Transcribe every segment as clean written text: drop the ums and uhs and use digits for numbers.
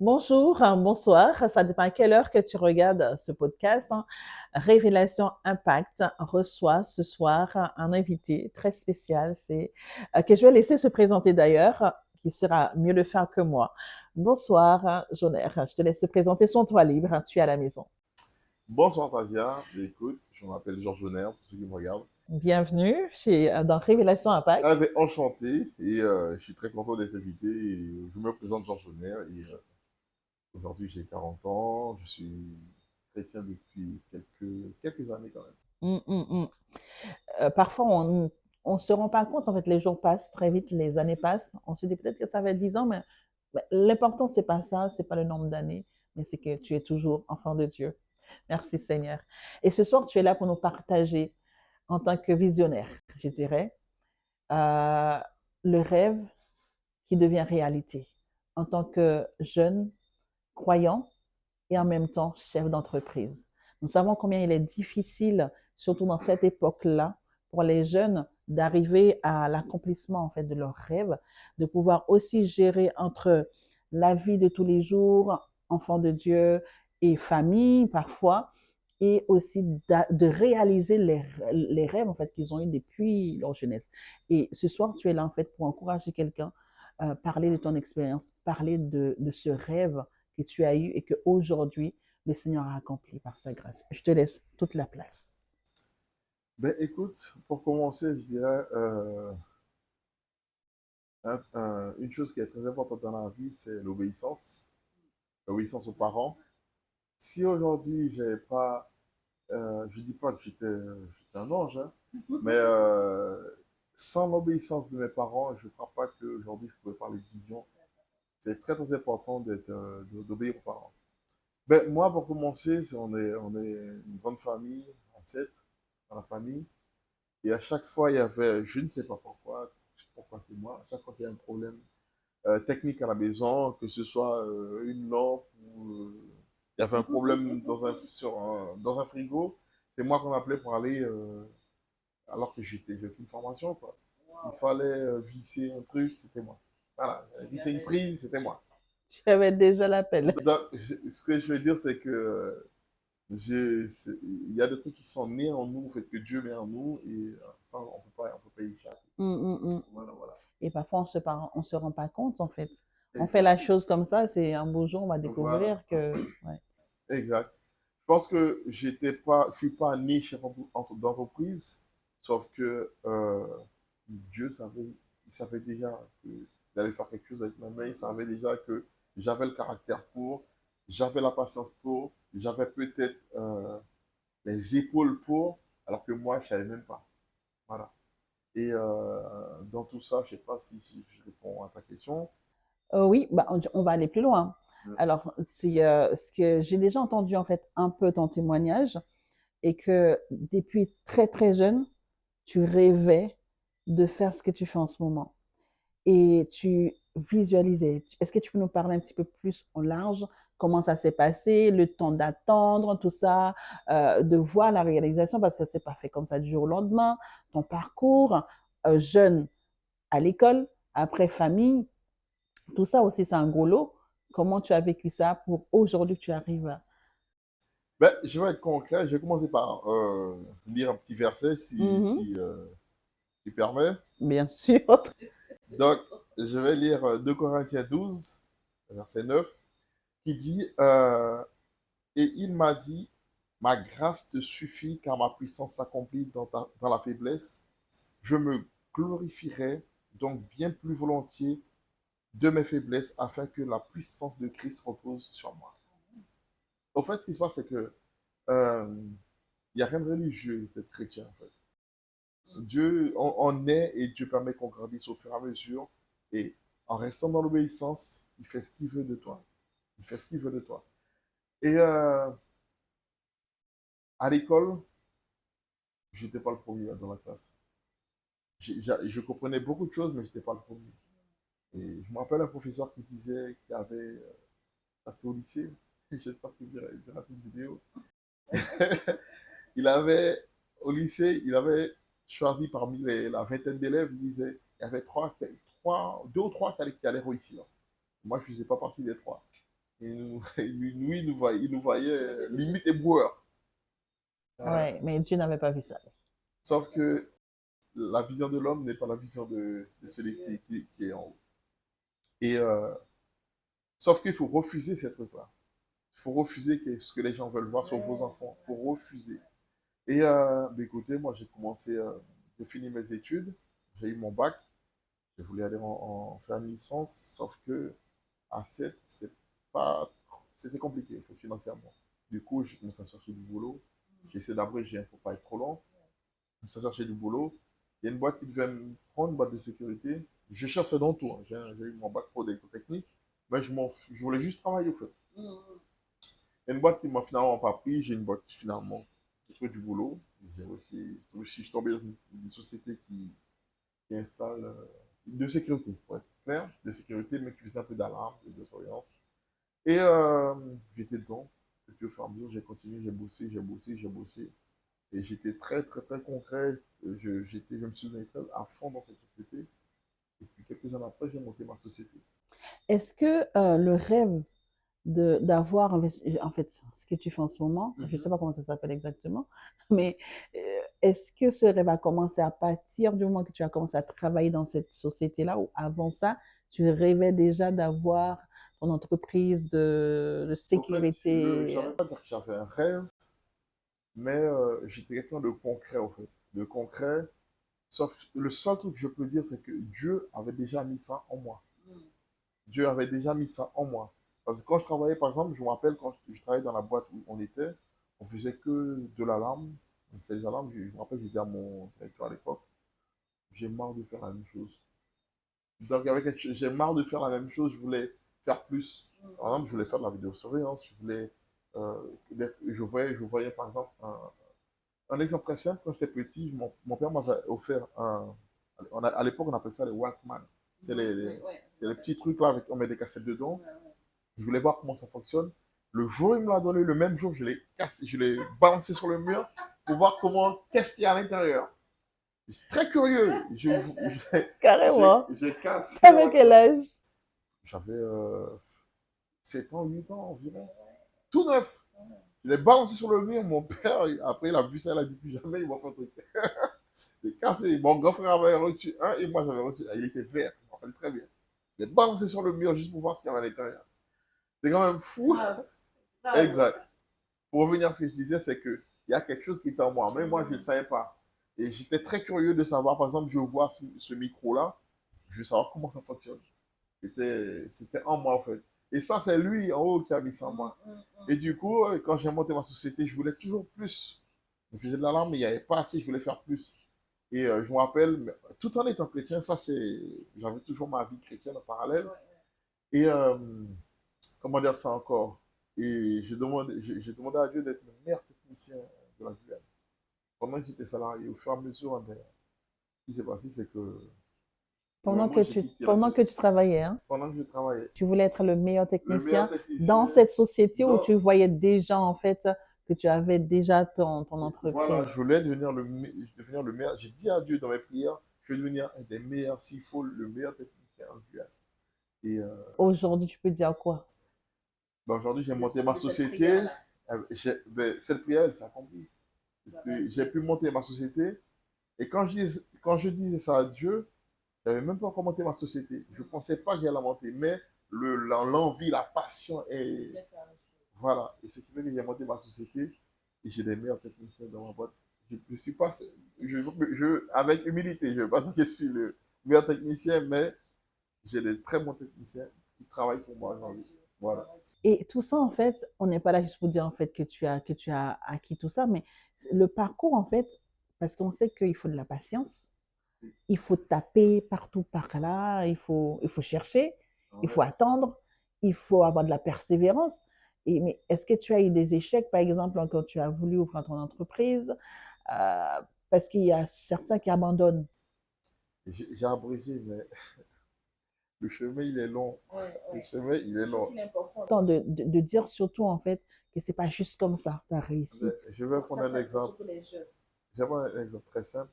Bonjour, bonsoir, ça dépend à quelle heure que tu regardes ce podcast, hein. Révélation Impact reçoit ce soir un invité très spécial, que je vais laisser se présenter d'ailleurs, qui sera mieux le faire que moi. Bonsoir, Joner, je te laisse te présenter, son toit libre, tu es à la maison. Bonsoir Fazia, écoute, je m'appelle Georges Bonner pour ceux qui me regardent. Bienvenue dans Révélation Impact. Ah, ben, enchanté et je suis très content d'être invité. Je me présente Georges Bonner et aujourd'hui j'ai 40 ans, je suis chrétien depuis quelques années quand même. Mm, mm, mm. Parfois, on ne se rend pas compte, en fait, les jours passent très vite, les années passent. On se dit peut-être que ça fait 10 ans, mais l'important, c'est pas ça, c'est pas le nombre d'années, mais c'est que tu es toujours enfant de Dieu. Merci Seigneur. Et ce soir, tu es là pour nous partager, en tant que visionnaire, je dirais, euh, le rêve qui devient réalité, en tant que jeune croyant et en même temps chef d'entreprise. Nous savons combien il est difficile, surtout dans cette époque-là, pour les jeunes d'arriver à l'accomplissement en fait de leurs rêves, de pouvoir aussi gérer entre la vie de tous les jours, enfants de Dieu et famille parfois, et aussi de réaliser les rêves en fait qu'ils ont eu depuis leur jeunesse. Et ce soir, tu es là en fait pour encourager quelqu'un, parler de ton expérience, parler de ce rêve que tu as eu et qu'aujourd'hui, le Seigneur a accompli par sa grâce. Je te laisse toute la place. Ben écoute, pour commencer, je dirais une chose qui est très importante dans la vie, c'est l'obéissance aux parents. Si aujourd'hui j'ai pas, je dis pas que j'étais un ange, hein, mais sans l'obéissance de mes parents, je ne crois pas qu'aujourd'hui je pouvais parler de vision. C'est très très important d'obéir aux parents. Ben, moi, pour commencer, on est une grande famille, en 7, dans la famille. Et à chaque fois, il y avait, je ne sais pas pourquoi c'est moi, à chaque fois qu'il y a un problème technique à la maison, que ce soit une lampe ou il y avait un problème dans un frigo, c'est moi qu'on appelait pour aller, alors que j'ai aucune formation, quoi. Il fallait visser un truc, c'était moi. Voilà, visser une prise, c'était moi. Tu avais déjà l'appel. Donc, ce que je veux dire, c'est que il y a des trucs qui sont nés en nous, en fait, que Dieu met en nous, et ça, on peut pas y échapper. Voilà, voilà. Et parfois, on se rend pas compte, en fait. On fait la Exact. chose comme ça, c'est un beau jour, on va Voilà. découvrir que... Ouais. Exact. Je pense que je suis pas né chef d'entreprise, sauf que Dieu savait, il savait déjà qu'il allait faire quelque chose avec ma main, il savait déjà que j'avais le caractère pour, j'avais la patience pour, j'avais peut-être les épaules pour, alors que moi, je savais même pas. Voilà. Et dans tout ça, je sais pas si je réponds à ta question. Oui, bah, on va aller plus loin. Mm. Alors, c'est ce que j'ai déjà entendu, en fait, un peu ton témoignage, et que depuis très, très jeune, tu rêvais de faire ce que tu fais en ce moment. Et tu visualisais. Est-ce que tu peux nous parler un petit peu plus en large? Comment ça s'est passé, le temps d'attendre, tout ça, de voir la réalisation, parce que c'est pas fait comme ça du jour au lendemain. Ton parcours, jeune à l'école, après famille, tout ça aussi, c'est un gros lot. Comment tu as vécu ça pour aujourd'hui que tu arrives à... Ben, je vais être concret. Je vais commencer par lire un petit verset, Mhm. si tu permets. Bien sûr. Donc, je vais lire 2 Corinthiens 12, verset 9, qui dit et il m'a dit, ma grâce te suffit car ma puissance s'accomplit dans la faiblesse. Je me glorifierai donc bien plus volontiers de mes faiblesses afin que la puissance de Christ repose sur moi. En fait, ce qui se passe, c'est que il n'y a rien de religieux d'être chrétien, en fait. Dieu, on est et Dieu permet qu'on grandisse au fur et à mesure. Et en restant dans l'obéissance, il fait ce qu'il veut de toi. Il fait ce qu'il veut de toi. Et à l'école, je n'étais pas le premier dans la classe. Je comprenais beaucoup de choses, mais je n'étais pas le premier. Et je me rappelle un professeur qui disait qu'il y avait, ça c'était au lycée, j'espère que vous verrez cette vidéo. Il avait, au lycée, il avait choisi parmi la vingtaine d'élèves, il disait, il y avait deux ou trois qui allaient réussir. Moi, je ne faisais pas partie des trois. Il nous voyait limite éboueur. Euh, Ouais, mais Dieu n'avait pas vu ça. Sauf que la vision de l'homme n'est pas la vision de celui qui est en haut. Et sauf qu'il faut refuser cette truc-là. Il faut refuser ce que les gens veulent voir sur vos enfants. Il faut refuser. Et bah, écoutez, moi j'ai commencé, j'ai fini mes études, j'ai eu mon bac, je voulais aller faire une licence, sauf que à 7, c'était compliqué financièrement. Du coup, je commençais à chercher du boulot. J'ai essayé d'abréger pour pas être trop long. Je commençais à chercher du boulot. Il y a une boîte qui devait me prendre, une boîte de sécurité. Je cherchais dans tout, hein. J'ai eu mon bac pro d'électrotechnique, mais je voulais juste travailler au fait. Il y a une boîte qui m'a finalement pas pris. J'ai une boîte finalement qui trouvé du boulot. Je suis tombé dans une société qui installe de sécurité, pour être clair, de sécurité, mais qui faisait un peu d'alarme, de surveillance. Et j'étais dedans. Et puis au fur et à mesure, j'ai continué, j'ai bossé, j'ai bossé, j'ai bossé. Et j'étais très, très, très concret. Je me suis donné à fond dans cette société. Et puis quelques années après, j'ai monté ma société. Est-ce que le rêve d'avoir en fait ce que tu fais en ce moment, je ne sais pas comment ça s'appelle exactement, mais est-ce que ce rêve a commencé à partir du moment que tu as commencé à travailler dans cette société-là ou avant ça, tu rêvais déjà d'avoir ton entreprise de En fait, sécurité? j'avais pas dire que j'avais un rêve, mais j'étais quelqu'un de concret, en fait. De concret. Sauf le seul truc que je peux dire, c'est que Dieu avait déjà mis ça en moi. Dieu avait déjà mis ça en moi. Parce que quand je travaillais, par exemple, je me rappelle quand je travaillais dans la boîte où on était, on faisait que de l'alarme. C'est les alarmes, je me rappelle, j'ai dit à mon directeur à l'époque, j'ai marre de faire la même chose. Donc, j'ai marre de faire la même chose, je voulais faire plus. Par exemple, je voulais faire de la vidéosurveillance, je voulais, je voyais par exemple un exemple très simple, quand j'étais petit, mon père m'avait offert à l'époque on appelle ça les Walkman. C'est les petits trucs là avec on met des cassettes dedans. Je voulais voir comment ça fonctionne. Le jour où il me l'a donné, le même jour, je l'ai cassé, je l'ai balancé sur le mur pour voir qu'est-ce qu'il y a à l'intérieur. Je suis très curieux. Carrément. J'ai cassé le Avec quel Walkman. âge? J'avais 7 ans, 8 ans environ. Tout neuf. Je l'ai balancé sur le mur. Mon père, après, il a vu ça, il a dit plus jamais, il m'a fait un truc. J'ai cassé. Mon grand frère avait reçu un et moi j'avais reçu un. Il était vert. Je me rappelle très bien. Je l'ai balancé sur le mur juste pour voir ce qu'il y avait à l'intérieur. C'est quand même fou. Exact. Pour revenir à ce que je disais, c'est qu'il y a quelque chose qui est en moi. Mais moi, je ne savais pas. Et j'étais très curieux de savoir, par exemple, je vois ce micro-là, je veux savoir comment ça fonctionne. C'était en moi, en fait. Et ça, c'est lui en haut qui a mis ça en moi. Et du coup, quand j'ai monté ma société, je voulais toujours plus. Je faisais de l'alarme, mais il n'y avait pas assez, je voulais faire plus. Et je me rappelle, tout en étant chrétien, j'avais toujours ma vie chrétienne en parallèle. Et comment dire ça encore? Et j'ai demandé à Dieu d'être le meilleur technicien de la Guyane. Pendant que j'étais salarié, au fur et à mesure, ce qui s'est passé, c'est que vraiment, j'ai quitté la Pendant que société. tu travaillais, hein, Pendant que je travaillais, tu voulais être le meilleur le meilleur technicien dans technicien, cette société où dans, tu voyais déjà, en fait, que tu avais déjà ton voilà, entreprise. je voulais devenir le meilleur. J'ai dit à Dieu dans mes prières, je vais devenir un des meilleurs, s'il faut, le meilleur technicien en Guyane. Et Aujourd'hui, tu peux dire quoi? ben, aujourd'hui, j'ai monté ma société. Ben, cette prière, elle s'est accomplie. Parce que j'ai pu monter ma société. Et quand je disais ça à Dieu, je n'avais même pas encore monté ma société. Je ne pensais pas que j'allais la monter. Mais l'envie, la passion, et voilà. Et ce qui fait que j'ai monté ma société. Et j'ai des meilleurs techniciens dans ma boîte. Je suis pas, avec humilité, je ne veux pas dire que je suis le meilleur technicien, mais j'ai des très bons techniciens qui travaillent pour moi aujourd'hui. Voilà. Et tout ça, en fait, on n'est pas là juste pour dire, en fait, que tu as acquis tout ça, mais le parcours, en fait, parce qu'on sait qu'il faut de la patience, il faut taper partout par là, il faut chercher, il Ouais. faut attendre, il faut avoir de la persévérance. Et, mais est-ce que tu as eu des échecs, par exemple, quand tu as voulu ouvrir ton entreprise? Parce qu'il y a certains qui abandonnent. J'ai abrégé, mais le chemin, il est long. Le chemin, il est long. De dire surtout, en fait, que c'est pas juste comme ça, tu as Mais réussi. je vais prendre un exemple. Je vais prendre un exemple très simple.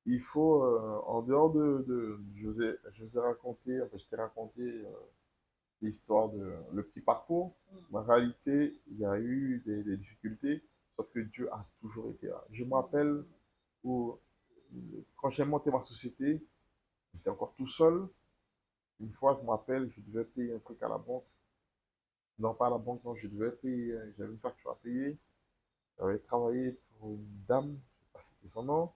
Il faut, en dehors je vous ai raconté, enfin, je t'ai raconté l'histoire de le petit parcours. En réalité, il y a eu des difficultés, sauf que Dieu a toujours été là. Je me rappelle où, quand j'ai monté ma société, j'étais encore tout seul. Une fois, je me rappelle, je devais payer un truc à la banque. Non, pas à la banque, non, je devais payer, j'avais une facture à payer. J'avais travaillé pour une dame, je ne sais pas si c'était son nom,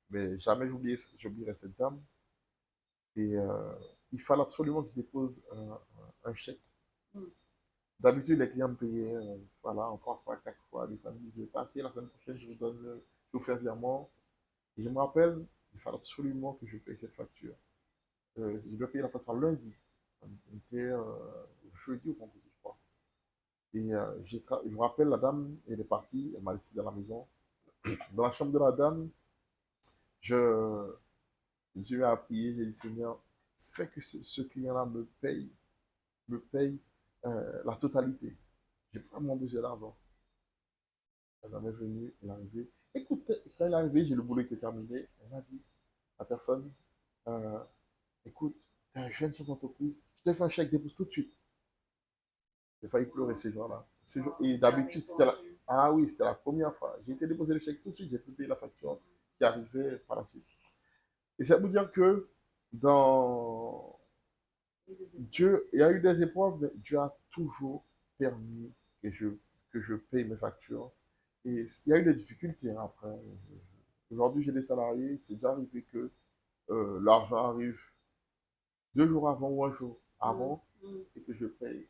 mais jamais j'oublierai cette dame. Et il fallait absolument que je dépose un chèque. D'habitude, les clients me payaient voilà, en 3 fois, 4 fois. Les familles disaient, passez la semaine prochaine, je vous fais un virement. Et je me rappelle, il fallait absolument que je paye cette facture. Je dois payer la facture lundi. On était jeudi ou vendredi, je crois. Et je me rappelle, la dame, elle est partie, elle m'a laissé dans la maison. Dans la chambre de la dame, je, je me suis mis à prier, j'ai dit, Seigneur, fais que ce client-là me paye la totalité. J'ai vraiment besoin d'argent. Elle est venue, elle est arrivée. Écoute, quand elle est arrivée, j'ai le boulot qui est terminé. Elle m'a dit, la personne, euh, écoute, t'es un jeune sur l'entreprise, je te fais un chèque, dépose tout de suite. J'ai failli pleurer ces jours-là. Et d'habitude, c'était la... Ah oui, c'était la première fois. J'ai été déposer le chèque tout de suite, j'ai pu payer la facture qui arrivait par la suite. Et ça veut dire que dans Dieu, il y a eu des épreuves, mais Dieu a toujours permis que je paye mes factures. Et il y a eu des difficultés après. Aujourd'hui, j'ai des salariés, c'est déjà arrivé que l'argent arrive 2 jours avant ou un jour avant et que je paye.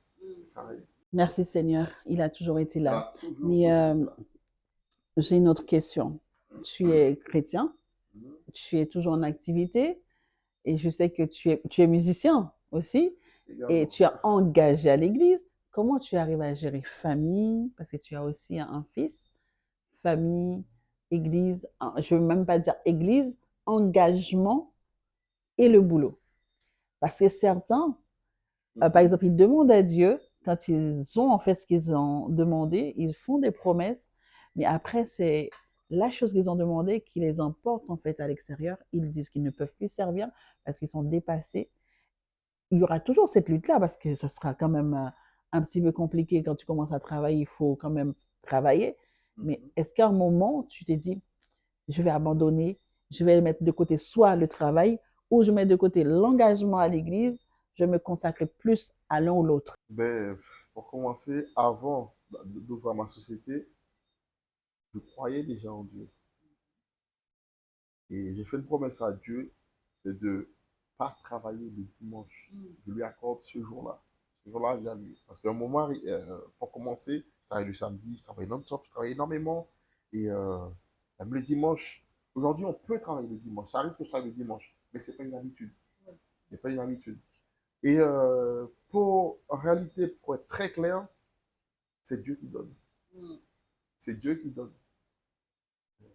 Ça arrive. Merci Seigneur, il a toujours été Elle là. a toujours Mais été là. j'ai une autre question. Tu es chrétien, Mhm. tu es toujours en activité et je sais que tu es musicien aussi et Également. tu es engagé à l'église. Comment tu arrives à gérer famille, parce que tu as aussi un fils, famille, église, je ne veux même pas dire église, engagement et le boulot. Parce que certains, par exemple, ils demandent à Dieu, quand ils ont en fait ce qu'ils ont demandé, ils font des promesses, mais après, c'est la chose qu'ils ont demandé qui les emporte en fait à l'extérieur. Ils disent qu'ils ne peuvent plus servir parce qu'ils sont dépassés. Il y aura toujours cette lutte-là parce que ça sera quand même un petit peu compliqué quand tu commences à travailler. Il faut quand même travailler. Mais Mhm. est-ce qu'à un moment, tu t'es dit, je vais abandonner, je vais mettre de côté soit le travail ou je mets de côté l'engagement à l'église, je vais me consacrer plus à l'un ou l'autre. Ben, pour commencer, avant d'ouvrir ma société, je croyais déjà en Dieu. Et j'ai fait une promesse à Dieu, c'est de pas travailler le dimanche. Je lui accorde ce jour-là. Ce jour-là, j'ai lui. Parce qu'à un moment, pour commencer, je travaillais le samedi, je travaillais non-stop, je travaillais énormément. Et même le dimanche, aujourd'hui, on peut travailler le dimanche. Ça arrive que je travaille le dimanche, mais ce n'est pas une habitude. Ce n'est pas une habitude. Et en réalité, pour être très clair, c'est Dieu qui donne. C'est Dieu qui donne.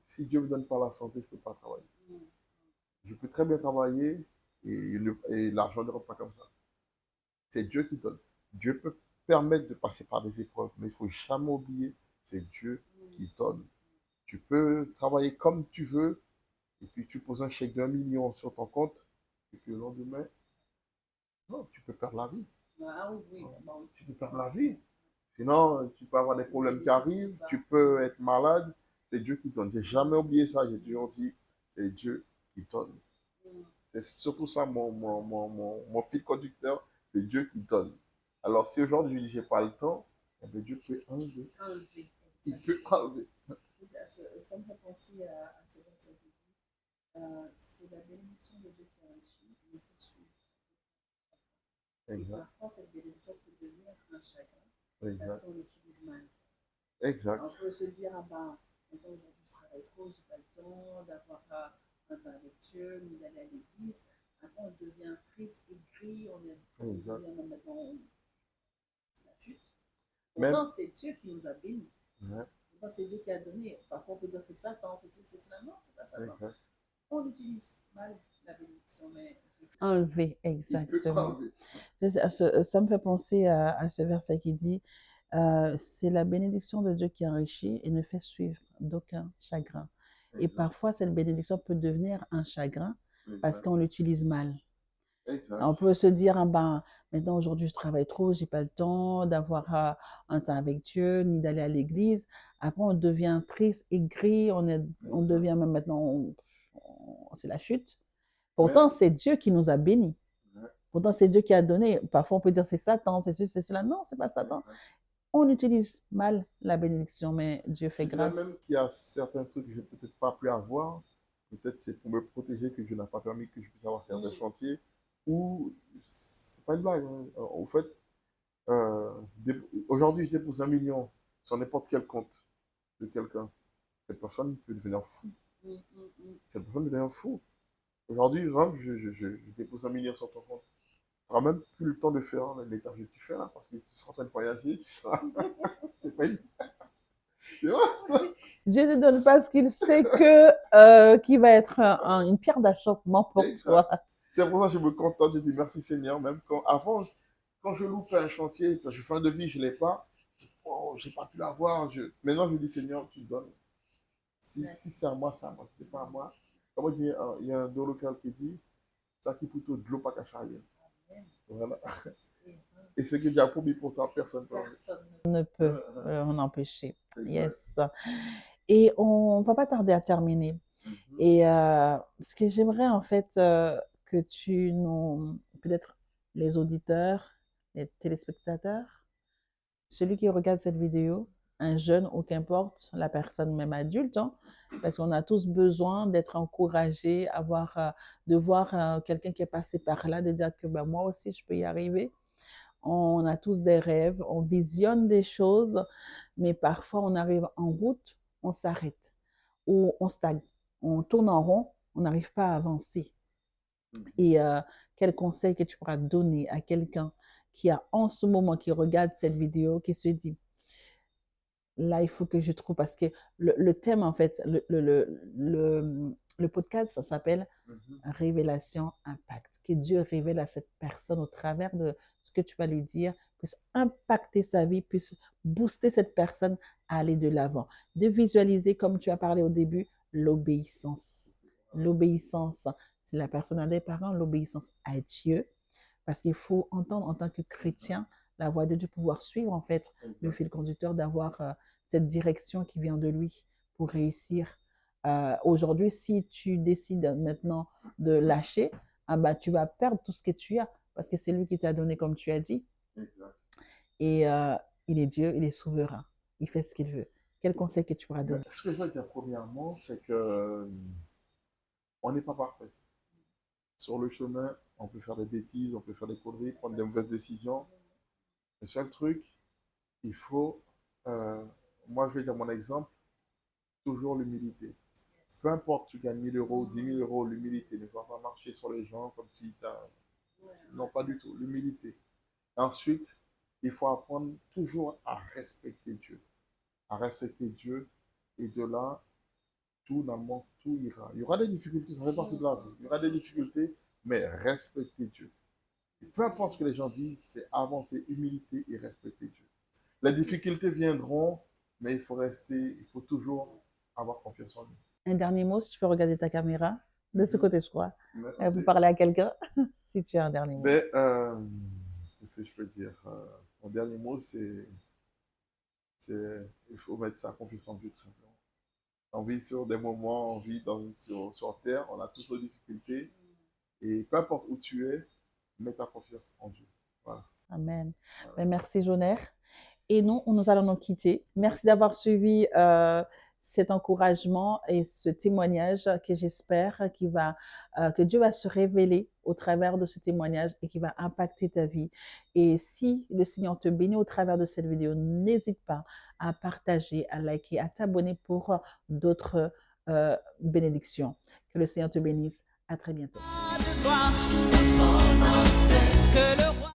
Si Dieu ne me donne pas la santé, je ne peux pas travailler. Je peux très bien travailler et l'argent ne rentre pas comme ça. C'est Dieu qui donne. Dieu peut permettre de passer par des épreuves, mais il ne faut jamais oublier, c'est Dieu qui donne. Tu peux travailler comme tu veux, et puis tu poses un chèque d'1 million sur ton compte, et puis le lendemain, non, tu peux perdre la vie. Ah oui, oui, Tu peux perdre la vie. Sinon, tu peux avoir des problèmes qui arrivent, tu peux être malade. C'est Dieu qui donne. J'ai jamais oublié ça. J'ai toujours dit, c'est Dieu qui donne. C'est surtout ça mon fil conducteur, c'est Dieu qui donne. Alors si aujourd'hui je dis j'ai pas le temps, eh bien, Dieu peut enlever. Il peut enlever. Ça me fait penser à ce verset qui dit c'est la bénédiction de Dieu qui enrichit, mais qui suit. Et Exact. parfois, cette bénédiction peut devenir un chagrin parce Exact. qu'on l'utilise mal. Exact. On peut se dire, ah ben, aujourd'hui je travaille trop, j'ai pas le temps d'avoir un temps avec Dieu, ni d'aller à l'église. Après, on devient triste, aigri, on Exact. devient maintenant la chute. Même, Pourtant, c'est Dieu qui nous a bénis. ouais, Pourtant, c'est Dieu qui a donné. Parfois, on peut dire c'est Satan, c'est ceci, c'est cela. Non, c'est pas Satan. exact. On utilise mal la bénédiction, mais enlever, Il peut exactement. enlever. Ça me fait penser à ce verset qui dit c'est la bénédiction de Dieu qui enrichit et ne fait suivre d'aucun chagrin. Et Exact. parfois, cette bénédiction peut devenir un chagrin parce Exact. qu'on l'utilise mal. On Exact. peut se dire, ah ben, maintenant aujourd'hui je travaille trop, j'ai pas le temps d'avoir un temps avec Dieu, ni d'aller à l'église. Après, on devient triste, aigri, on Exact. devient même maintenant, c'est la chute. Mais, Pourtant, c'est Dieu qui nous a bénis. ouais, Pourtant, c'est Dieu qui a donné. Parfois, on peut dire c'est Satan, c'est ceci, c'est cela. Non, c'est pas Satan. exact. On utilise mal la bénédiction, mais Dieu Je fait dirais même grâce. qu'il y a certains trucs que je n'ai peut-être pas pu avoir. Peut-être c'est pour me protéger que Dieu n'a pas permis que je puisse avoir certains chantiers. Ou c'est pas une blague, hein. Au fait, euh, aujourd'hui, je dépose 1 million sur n'importe quel compte de quelqu'un. Cette personne peut devenir fou. Cette personne peut devenir fou. Aujourd'hui, vraiment, je dépose 1 million sur ton compte. Tu n'auras même plus le temps de faire les tâches que tu fais là, parce que tu seras en train de voyager, tu seras. C'est pas une. Tu vois. Dieu ne donne pas ce qu'il sait que qui va être une pierre d'achoppement pour toi. Exact. C'est pour ça que je me contente, je dis merci Seigneur, même quand avant, quand je loupe un chantier, quand je fais un devis, je ne l'ai pas, oh, je n'ai pas pu l'avoir. Maintenant, je dis Seigneur, tu me donnes. Si c'est à moi, c'est à moi. Si c'est pas à moi, comme on dit, il y a un dos local qui dit, ça qui plutôt de l'eau pas qu'à charrier. Voilà. Et ce que Dieu a promis pour toi, personne ne peut. On ne peut en empêcher. Exact. Yes. Et on va pas tarder à terminer. Mhm. Et ce que j'aimerais en fait que tu nous, peut-être les auditeurs, les téléspectateurs, celui qui regarde cette vidéo, un jeune ou qu'importe, la personne même adulte, hein, parce qu'on a tous besoin d'être encouragés, de voir quelqu'un qui est passé par là, de dire que ben, moi aussi je peux y arriver. On a tous des rêves, on visionne des choses, mais parfois on arrive en route, on s'arrête ou on stagne, on tourne en rond, on n'arrive pas à avancer. Et quel conseil que tu pourras donner à quelqu'un qui a en ce moment, qui regarde cette vidéo, qui se dit, là, il faut que je trouve, parce que le thème, en fait, le podcast, ça s'appelle Mhm. Révélation Impact. Que Dieu révèle à cette personne au travers de ce que tu vas lui dire, puisse impacter sa vie, puisse booster cette personne à aller de l'avant. De visualiser, comme tu as parlé au début, l'obéissance. L'obéissance, si la personne a des parents, l'obéissance à Dieu, parce qu'il faut entendre en tant que chrétien la voix de Dieu, pouvoir suivre en fait le Exact. fil conducteur, d'avoir cette direction qui vient de lui pour réussir. Aujourd'hui, si tu décides maintenant de lâcher, ah bah, tu vas perdre tout ce que tu as parce que c'est lui qui t'a donné comme tu as dit. Exact. Et il est Dieu, il est souverain. Il fait ce qu'il veut. Quel conseil que tu pourras Mais donner? ce que je veux dire premièrement, c'est que on n'est pas parfait. Sur le chemin, on peut faire des bêtises, on peut faire des conneries, prendre des mauvaises décisions. Le seul truc, il faut, euh, moi je vais dire mon exemple, toujours l'humilité. Peu importe, tu gagnes 1 000 euros, 10 000 euros, l'humilité. Ne va pas marcher sur les gens comme si tu as. Non, pas du tout. L'humilité. Ensuite, il faut apprendre toujours à respecter Dieu. À respecter Dieu. Et de là, tout n'importe tout ira. Il y aura des difficultés, ça fait partie de la vie. Il y aura des difficultés, mais respecter Dieu. Et peu importe ce que les gens disent, c'est avancer, humilité et respecter Dieu. Les difficultés viendront, mais il faut rester, il faut toujours avoir confiance en lui. Un dernier mot, si tu peux regarder ta caméra, de ce côté, je crois. Vous Ok. parlez à quelqu'un, si tu as un dernier mot. Mais, qu'est-ce que je peux dire? Mon dernier mot, il faut mettre sa confiance en Dieu, tout simplement. On vit sur des moments, on vit sur Terre, on a tous nos difficultés. Et peu importe où tu es, mets ta confiance en Dieu. Voilà. Amen. Voilà. Ben, merci, Joner. Et nous allons nous quitter. Merci d'avoir suivi cet encouragement et ce témoignage que j'espère que Dieu va se révéler au travers de ce témoignage et qui va impacter ta vie. Et si le Seigneur te bénit au travers de cette vidéo, n'hésite pas à partager, à liker, à t'abonner pour d'autres bénédictions. Que le Seigneur te bénisse. À très bientôt.